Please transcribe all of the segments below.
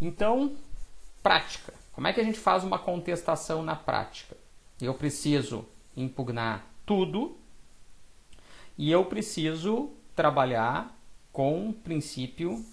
Então, prática. Como é que a gente faz uma contestação na prática? Eu preciso impugnar tudo e eu preciso trabalhar com o princípio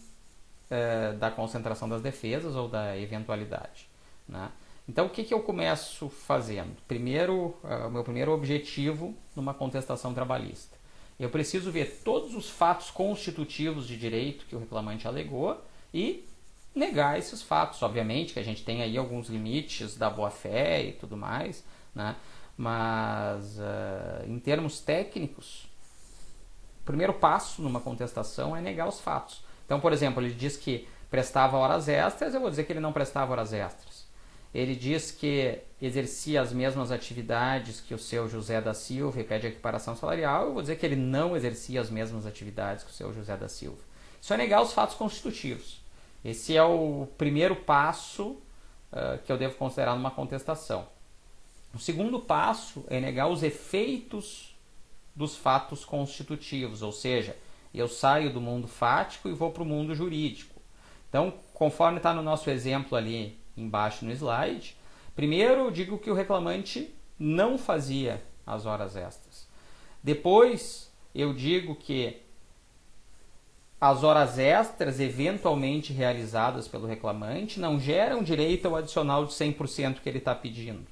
da concentração das defesas ou da eventualidade, né? Então, o que eu começo fazendo? Primeiro, o meu primeiro objetivo numa contestação trabalhista. Eu preciso ver todos os fatos constitutivos de direito que o reclamante alegou e negar esses fatos. Obviamente que a gente tem aí alguns limites da boa-fé e tudo mais, né? Mas, em termos técnicos, o primeiro passo numa contestação é negar os fatos. Então, por exemplo, ele diz que prestava horas extras, eu vou dizer que ele não prestava horas extras. Ele diz que exercia as mesmas atividades que o seu José da Silva e pede a equiparação salarial, eu vou dizer que ele não exercia as mesmas atividades que o seu José da Silva. Isso é negar os fatos constitutivos. Esse é o primeiro passo que eu devo considerar numa contestação. O segundo passo é negar os efeitos dos fatos constitutivos, ou seja, eu saio do mundo fático e vou para o mundo jurídico. Então, conforme está no nosso exemplo ali embaixo no slide, primeiro eu digo que o reclamante não fazia as horas extras. Depois eu digo que as horas extras eventualmente realizadas pelo reclamante não geram direito ao adicional de 100% que ele está pedindo.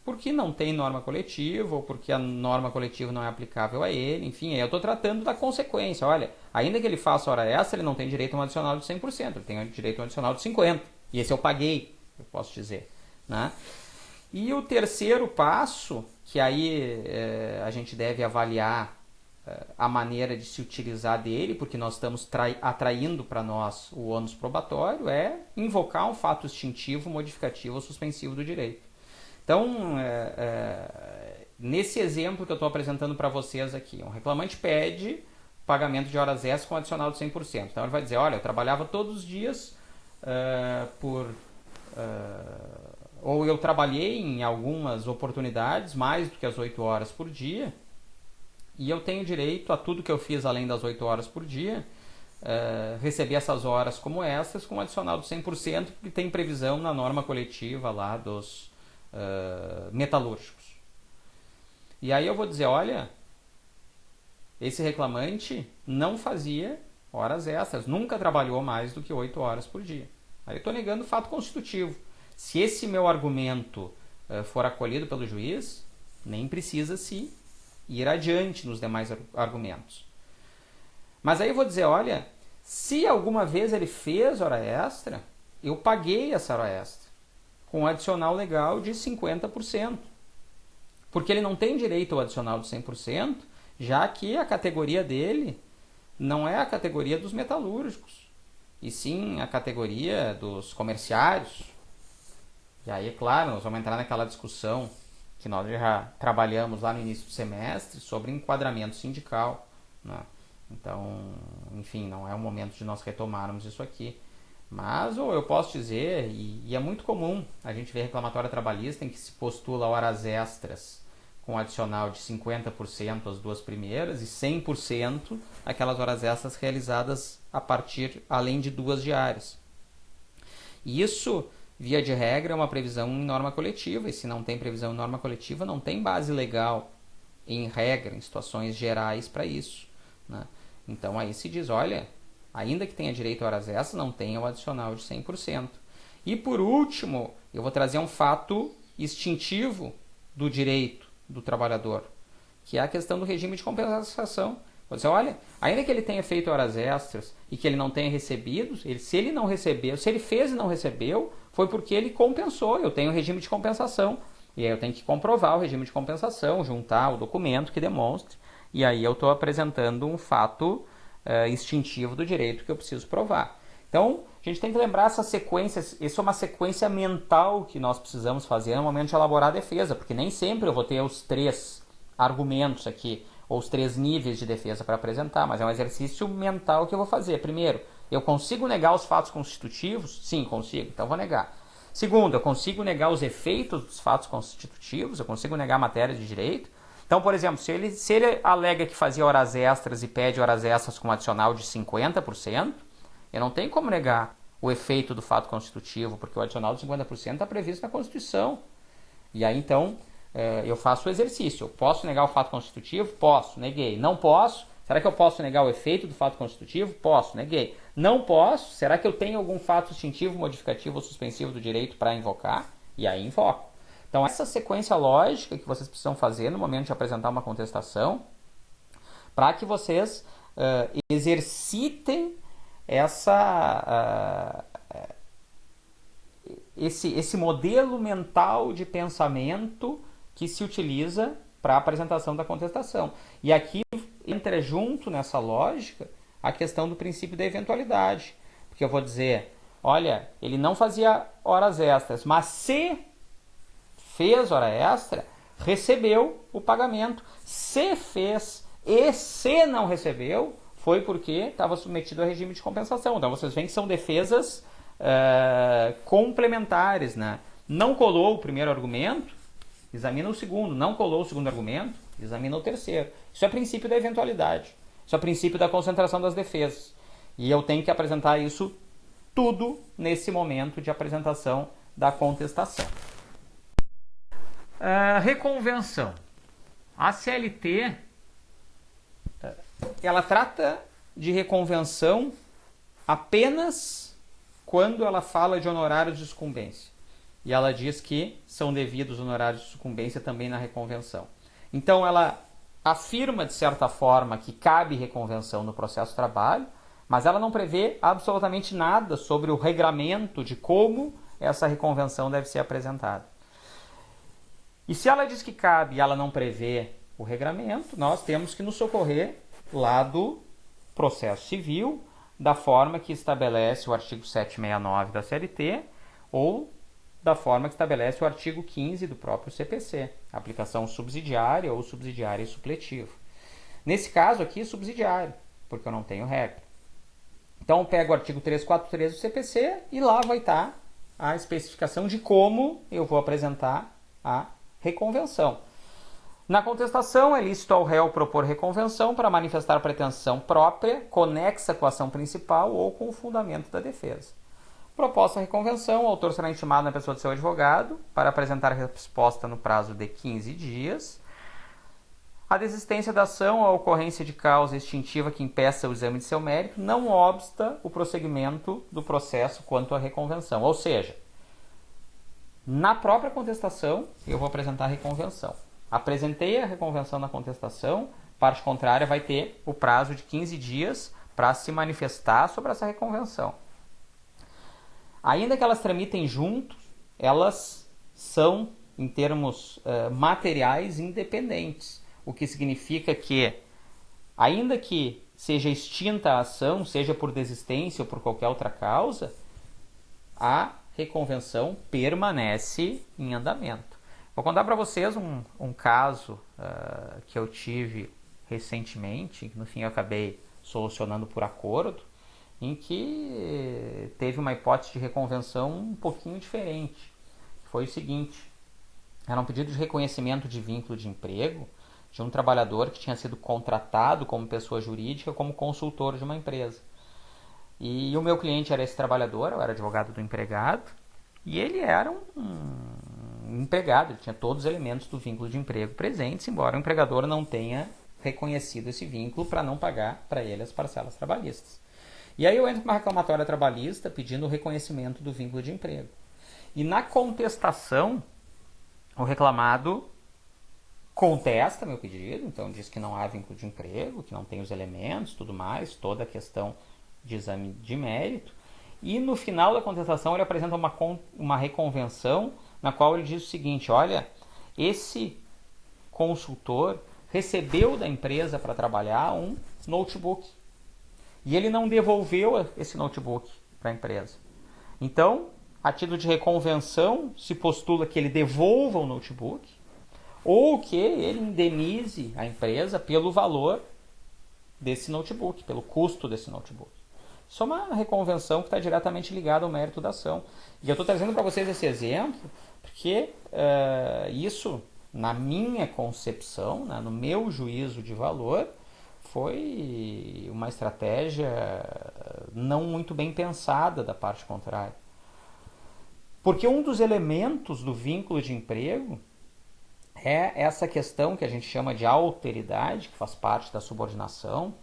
Porque não tem norma coletiva, ou porque a norma coletiva não é aplicável a ele, enfim, eu estou tratando da consequência. Olha, ainda que ele faça hora extra, ele não tem direito a um adicional de 100%, ele tem direito a um adicional de 50%. E esse eu paguei, eu posso dizer, né? E o terceiro passo, que aí a gente deve avaliar a maneira de se utilizar dele, porque nós estamos atraindo para nós o ônus probatório, é invocar um fato extintivo, modificativo ou suspensivo do direito. Então, nesse exemplo que eu estou apresentando para vocês aqui, um reclamante pede pagamento de horas extras com adicional de 100%. Então, ele vai dizer, olha, eu trabalhava todos os dias ou eu trabalhei em algumas oportunidades mais do que as 8 horas por dia e eu tenho direito a tudo que eu fiz além das 8 horas por dia, receber essas horas como extras com adicional de 100%, porque tem previsão na norma coletiva lá dos metalúrgicos. E aí eu vou dizer, olha, esse reclamante não fazia horas extras, nunca trabalhou mais do que 8 horas por dia. Aí eu estou negando o fato constitutivo. Se esse meu argumento for acolhido pelo juiz, nem precisa se ir adiante nos demais argumentos. Mas aí eu vou dizer, olha, se alguma vez ele fez hora extra, eu paguei essa hora extra com um adicional legal de 50%. Porque ele não tem direito ao adicional de 100%, já que a categoria dele não é a categoria dos metalúrgicos, e sim a categoria dos comerciários. E aí, é claro, nós vamos entrar naquela discussão que nós já trabalhamos lá no início do semestre sobre enquadramento sindical, né? Então, enfim, não é o momento de nós retomarmos isso aqui. Mas ou eu posso dizer, e é muito comum a gente ver reclamatória trabalhista em que se postula horas extras com adicional de 50% as duas primeiras e 100% aquelas horas extras realizadas além de 2 diárias. E isso, via de regra, é uma previsão em norma coletiva, e se não tem previsão em norma coletiva, não tem base legal, em regra, em situações gerais para isso, né? Então aí se diz, olha, ainda que tenha direito a horas extras, não tenha o adicional de 100%. E por último, eu vou trazer um fato extintivo do direito do trabalhador, que é a questão do regime de compensação. Vou dizer, olha, ainda que ele tenha feito horas extras e que ele não tenha recebido, se ele não recebeu, se ele fez e não recebeu, foi porque ele compensou, eu tenho regime de compensação. E aí eu tenho que comprovar o regime de compensação, juntar o documento que demonstre, e aí eu estou apresentando um fato extintivo do direito que eu preciso provar. Então, a gente tem que lembrar essa sequência, isso é uma sequência mental que nós precisamos fazer no momento de elaborar a defesa, porque nem sempre eu vou ter os 3 argumentos aqui, ou os 3 níveis de defesa para apresentar, mas é um exercício mental que eu vou fazer. Primeiro, eu consigo negar os fatos constitutivos? Sim, consigo, então vou negar. Segundo, eu consigo negar os efeitos dos fatos constitutivos, eu consigo negar a matéria de direito. Então, por exemplo, se ele alega que fazia horas extras e pede horas extras com adicional de 50%, eu não tenho como negar o efeito do fato constitutivo, porque o adicional de 50% está previsto na Constituição. E aí, então, eu faço o exercício. Eu posso negar o fato constitutivo? Posso, neguei. Não posso? Será que eu posso negar o efeito do fato constitutivo? Posso, neguei. Não posso? Será que eu tenho algum fato distintivo, modificativo ou suspensivo do direito para invocar? E aí invoco. Então, essa sequência lógica que vocês precisam fazer no momento de apresentar uma contestação, para que vocês exercitem esse modelo mental de pensamento que se utiliza para a apresentação da contestação. E aqui entra junto nessa lógica a questão do princípio da eventualidade. Porque eu vou dizer, olha, ele não fazia horas extras, mas se fez hora extra, recebeu o pagamento. Se fez e se não recebeu, foi porque estava submetido a regime de compensação. Então vocês veem que são defesas complementares, né? Não colou o primeiro argumento, examina o segundo. Não colou o segundo argumento, examina o terceiro. Isso é princípio da eventualidade. Isso é princípio da concentração das defesas. E eu tenho que apresentar isso tudo nesse momento de apresentação da contestação. Reconvenção. A CLT, ela trata de reconvenção apenas quando ela fala de honorários de sucumbência. E ela diz que são devidos honorários de sucumbência também na reconvenção. Então ela afirma, de certa forma, que cabe reconvenção no processo de trabalho, mas ela não prevê absolutamente nada sobre o regramento de como essa reconvenção deve ser apresentada. E se ela diz que cabe e ela não prevê o regramento, nós temos que nos socorrer lá do processo civil, da forma que estabelece o artigo 769 da CLT ou da forma que estabelece o artigo 15 do próprio CPC, aplicação subsidiária ou subsidiária e supletivo. Nesse caso aqui, subsidiário, porque eu não tenho regra. Então eu pego o artigo 343 do CPC e lá vai estar a especificação de como eu vou apresentar a reconvenção. Na contestação, é lícito ao réu propor reconvenção para manifestar pretensão própria, conexa com a ação principal ou com o fundamento da defesa. Proposta a reconvenção, o autor será intimado na pessoa de seu advogado para apresentar a resposta no prazo de 15 dias. A desistência da ação, a ocorrência de causa extintiva que impeça o exame de seu mérito, não obsta o prosseguimento do processo quanto à reconvenção. Ou seja, na própria contestação, eu vou apresentar a reconvenção. Apresentei a reconvenção na contestação, parte contrária vai ter o prazo de 15 dias para se manifestar sobre essa reconvenção. Ainda que elas tramitem juntos, elas são, em termos materiais, independentes. O que significa que, ainda que seja extinta a ação, seja por desistência ou por qualquer outra causa, a reconvenção permanece em andamento. Vou contar para vocês um caso que eu tive recentemente, que no fim eu acabei solucionando por acordo, em que teve uma hipótese de reconvenção um pouquinho diferente. Foi o seguinte, era um pedido de reconhecimento de vínculo de emprego de um trabalhador que tinha sido contratado como pessoa jurídica, como consultor de uma empresa. E o meu cliente era esse trabalhador, eu era advogado do empregado, e ele era um empregado, ele tinha todos os elementos do vínculo de emprego presentes, embora o empregador não tenha reconhecido esse vínculo para não pagar para ele as parcelas trabalhistas. E aí eu entro com uma reclamatória trabalhista pedindo o reconhecimento do vínculo de emprego. E na contestação, o reclamado contesta meu pedido, então diz que não há vínculo de emprego, que não tem os elementos, tudo mais, toda a questão de exame de mérito. E no final da contestação ele apresenta uma reconvenção na qual ele diz o seguinte, olha, esse consultor recebeu da empresa para trabalhar um notebook e ele não devolveu esse notebook para a empresa. Então, a título de reconvenção, se postula que ele devolva o notebook ou que ele indenize a empresa pelo valor desse notebook, pelo custo desse notebook. Isso é uma reconvenção que está diretamente ligada ao mérito da ação. E eu estou trazendo para vocês esse exemplo porque isso, na minha concepção, né, no meu juízo de valor, foi uma estratégia não muito bem pensada da parte contrária. Porque um dos elementos do vínculo de emprego é essa questão que a gente chama de alteridade, que faz parte da subordinação,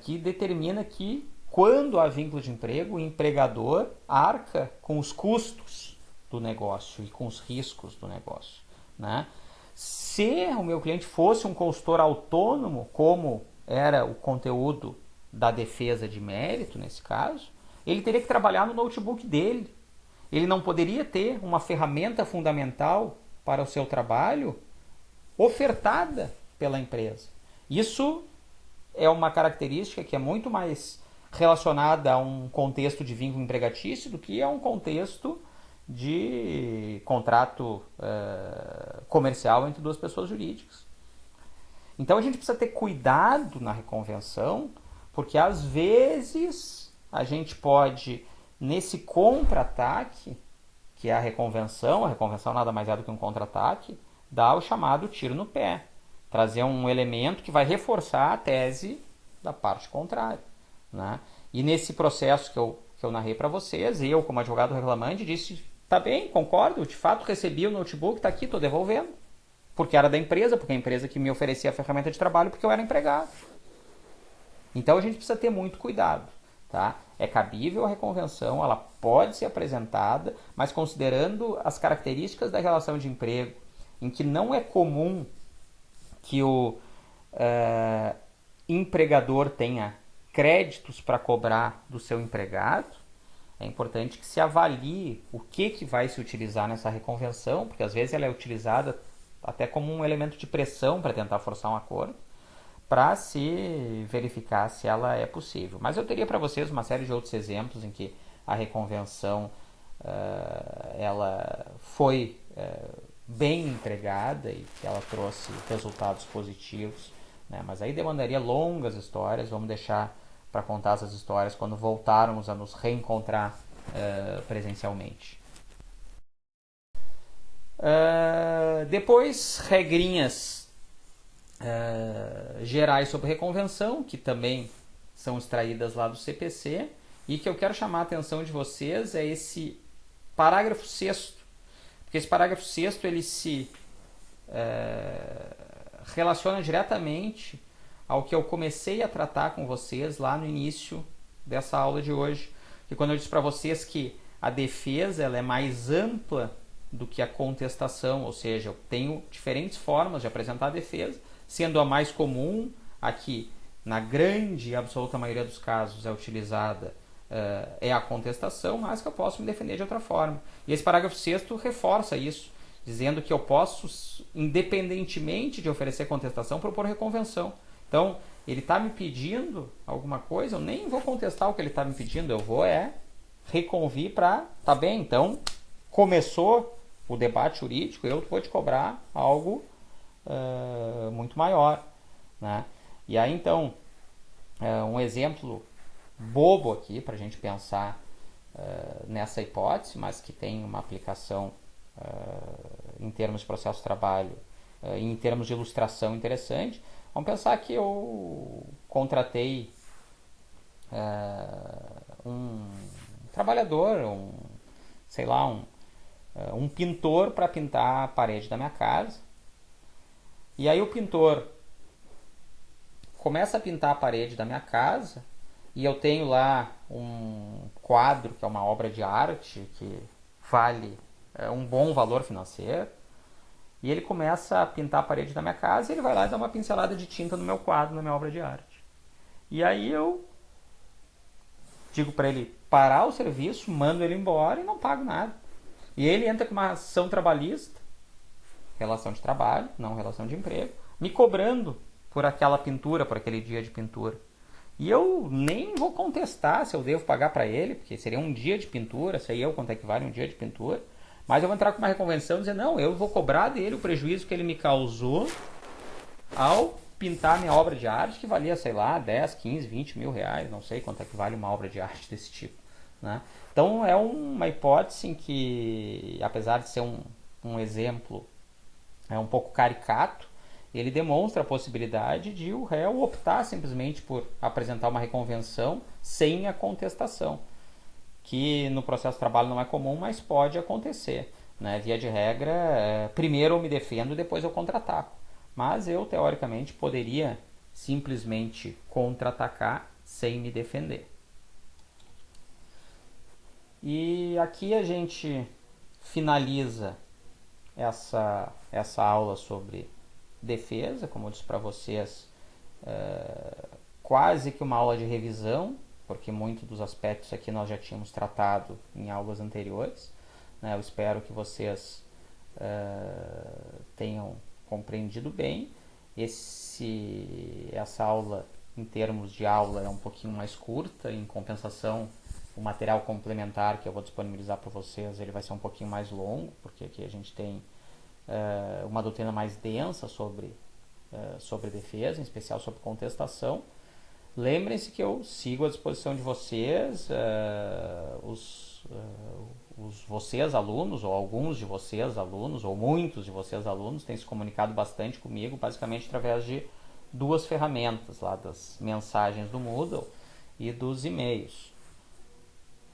que determina que, quando há vínculo de emprego, o empregador arca com os custos do negócio e com os riscos do negócio, né? Se o meu cliente fosse um consultor autônomo, como era o conteúdo da defesa de mérito nesse caso, ele teria que trabalhar no notebook dele. Ele não poderia ter uma ferramenta fundamental para o seu trabalho ofertada pela empresa. Isso é uma característica que é muito mais relacionada a um contexto de vínculo empregatício do que a um contexto de contrato comercial entre duas pessoas jurídicas. Então a gente precisa ter cuidado na reconvenção, porque às vezes a gente pode, nesse contra-ataque, que é a reconvenção nada mais é do que um contra-ataque, dar o chamado tiro no pé, trazer um elemento que vai reforçar a tese da parte contrária, né? E nesse processo que eu narrei para vocês, eu, como advogado reclamante, disse: tá bem, concordo, de fato recebi o notebook, tá aqui, tô devolvendo. Porque era da empresa, porque a empresa que me oferecia a ferramenta de trabalho, porque eu era empregado. Então a gente precisa ter muito cuidado, tá? É cabível a reconvenção, ela pode ser apresentada, mas considerando as características da relação de emprego, em que não é comum que o empregador tenha créditos para cobrar do seu empregado, é importante que se avalie o que vai se utilizar nessa reconvenção, porque às vezes ela é utilizada até como um elemento de pressão para tentar forçar um acordo, para se verificar se ela é possível. Mas eu teria para vocês uma série de outros exemplos em que a reconvenção ela foi bem empregada e que ela trouxe resultados positivos, né? Mas aí demandaria longas histórias, vamos deixar para contar essas histórias quando voltarmos a nos reencontrar presencialmente. Depois, regrinhas gerais sobre reconvenção, que também são extraídas lá do CPC, e que eu quero chamar a atenção de vocês é esse parágrafo 6º, porque esse parágrafo 6º ele se relaciona diretamente ao que eu comecei a tratar com vocês lá no início dessa aula de hoje, que quando eu disse para vocês que a defesa ela é mais ampla do que a contestação, ou seja, eu tenho diferentes formas de apresentar a defesa, sendo a mais comum, aqui na grande e absoluta maioria dos casos é utilizada é a contestação, mas que eu posso me defender de outra forma. E esse parágrafo 6º reforça isso, dizendo que eu posso, independentemente de oferecer contestação, propor reconvenção. Então, ele está me pedindo alguma coisa, eu nem vou contestar o que ele está me pedindo, eu vou reconvir para, tá bem, então, começou o debate jurídico, eu vou te cobrar algo muito maior, né? E aí, então, um exemplo bobo aqui para a gente pensar nessa hipótese, mas que tem uma aplicação em termos de processo de trabalho e em termos de ilustração interessante. Vamos pensar que eu contratei um trabalhador, um pintor para pintar a parede da minha casa. E aí o pintor começa a pintar a parede da minha casa e eu tenho lá um quadro que é uma obra de arte que vale um bom valor financeiro. E ele começa a pintar a parede da minha casa e ele vai lá e dá uma pincelada de tinta no meu quadro, na minha obra de arte. E aí eu digo para ele parar o serviço, mando ele embora e não pago nada. E ele entra com uma ação trabalhista, relação de trabalho, não relação de emprego, me cobrando por aquela pintura, por aquele dia de pintura. E eu nem vou contestar se eu devo pagar para ele, porque seria um dia de pintura, sei eu quanto é que vale um dia de pintura. Mas eu vou entrar com uma reconvenção e dizer, não, eu vou cobrar dele o prejuízo que ele me causou ao pintar minha obra de arte, que valia, sei lá, 10, 15, 20 mil reais, não sei quanto é que vale uma obra de arte desse tipo, né? Então é uma hipótese em que, apesar de ser um exemplo um pouco caricato, ele demonstra a possibilidade de o réu optar simplesmente por apresentar uma reconvenção sem a contestação, que no processo de trabalho não é comum, mas pode acontecer, né? Via de regra, primeiro eu me defendo, depois eu contra-ataco. Mas eu, teoricamente, poderia simplesmente contra-atacar sem me defender. E aqui a gente finaliza essa aula sobre defesa, como eu disse para vocês, quase que uma aula de revisão, porque muitos dos aspectos aqui nós já tínhamos tratado em aulas anteriores, né? Eu espero que vocês tenham compreendido bem. Essa aula, em termos de aula, é um pouquinho mais curta. Em compensação, o material complementar que eu vou disponibilizar para vocês, ele vai ser um pouquinho mais longo, porque aqui a gente tem uma doutrina mais densa sobre defesa, em especial sobre contestação. Lembrem-se que eu sigo à disposição de vocês, vocês alunos, ou alguns de vocês alunos, ou muitos de vocês alunos, têm se comunicado bastante comigo, basicamente através de duas ferramentas, lá das mensagens do Moodle e dos e-mails.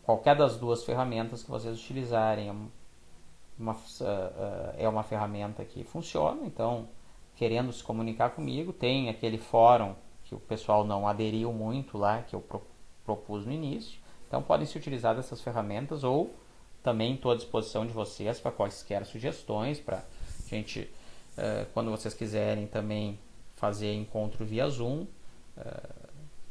Qualquer das duas ferramentas que vocês utilizarem é uma ferramenta que funciona. Então, querendo se comunicar comigo, tem aquele fórum que o pessoal não aderiu muito lá, que eu propus no início. Então, podem se utilizar dessas ferramentas, ou também estou à disposição de vocês para quaisquer sugestões, para a gente, quando vocês quiserem também fazer encontro via Zoom,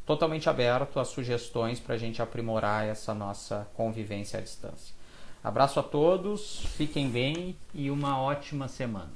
totalmente aberto a sugestões para a gente aprimorar essa nossa convivência à distância. Abraço a todos, fiquem bem e uma ótima semana.